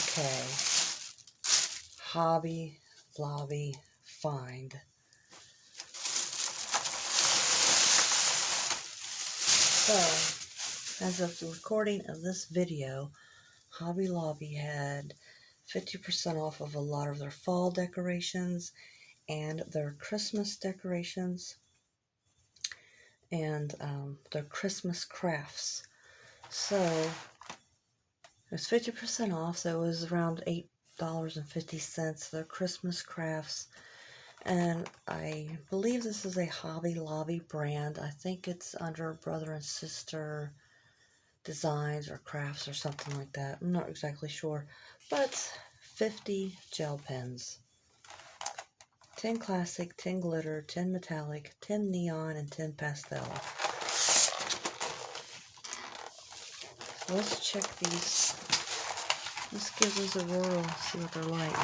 Okay. Hobby Lobby find. So, as of the recording of this video, Hobby Lobby had 50% off of a lot of their fall decorations and their Christmas decorations and their Christmas crafts. So, it was 50% off, so it was around $8.50, their Christmas crafts. And I believe this is a Hobby Lobby brand. I think it's under Brother and Sister Designs or Crafts or something like that. I'm not exactly sure. But 50 gel pens. 10 classic, 10 glitter, 10 metallic, 10 neon, and 10 pastel. So let's check these. Let's give those a whirl, see what they're like.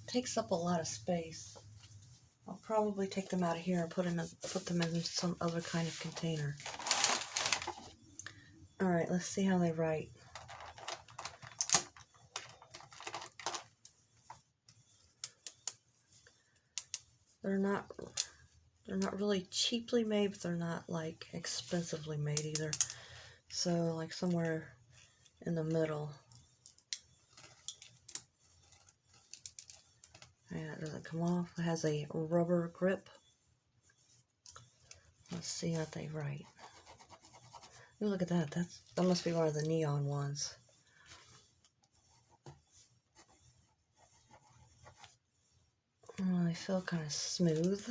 Takes up a lot of space. I'll probably take them out of here and put them in some other kind of container. Alright, let's see how they write. They're not really cheaply made, but they're not like expensively made either. So like somewhere in the middle. Yeah, it doesn't come off. It has a rubber grip. Let's see what they write. Ooh, look at that. That must be one of the neon ones. Oh, they feel kind of smooth.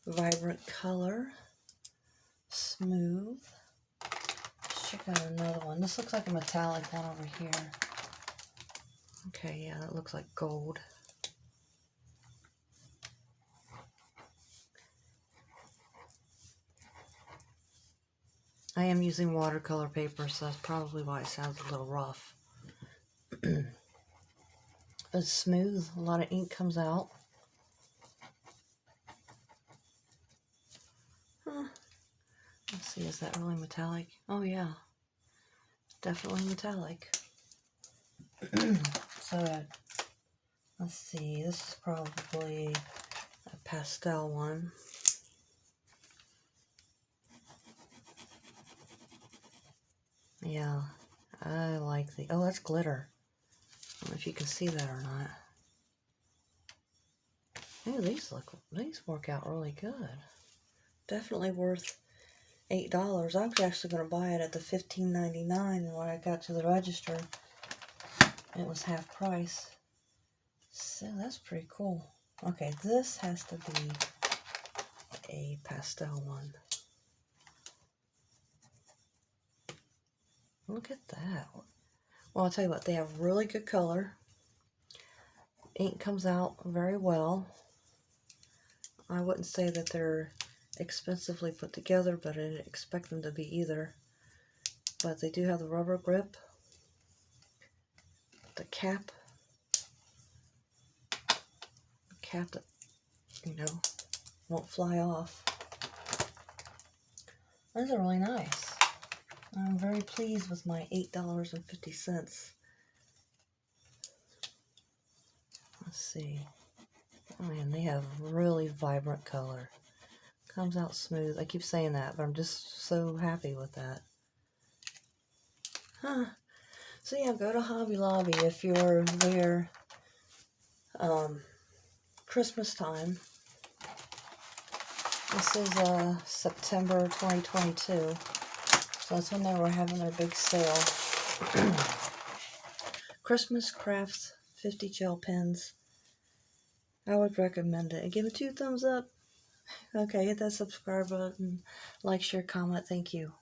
Vibrant color. Smooth. Let's check out another one. This looks like a metallic one over here. Okay, yeah, that looks like gold. I am using watercolor paper, so that's probably why it sounds a little rough. But it's smooth. A lot of ink comes out. Let's see, is that really metallic? Oh yeah, definitely metallic. So let's see, this is probably a pastel one. Yeah, I like the, oh, that's glitter. I don't know if you can see that or not. Ooh, these work out really good. Definitely worth $8. I was actually going to buy it at the $15.99, and when I got to the register, it was half price. So that's pretty cool. Okay, this has to be a pastel one. Look at that. Well, I'll tell you what, they have really good color. Ink comes out very well. I wouldn't say that they're expensively put together, but I didn't expect them to be either. But they do have the rubber grip, the cap that, you know, won't fly off. Those are really nice. I'm very pleased with my $8.50. Let's see. Oh man, they have really vibrant color. Comes out smooth. I keep saying that, but I'm just so happy with that. So yeah, go to Hobby Lobby if you're there Christmas time. This is September 2022. So that's when they were having their big sale. Christmas Crafts 50 gel pens. I would recommend it. Give it 2 thumbs up. Okay, hit that subscribe button. Like, share, comment. Thank you.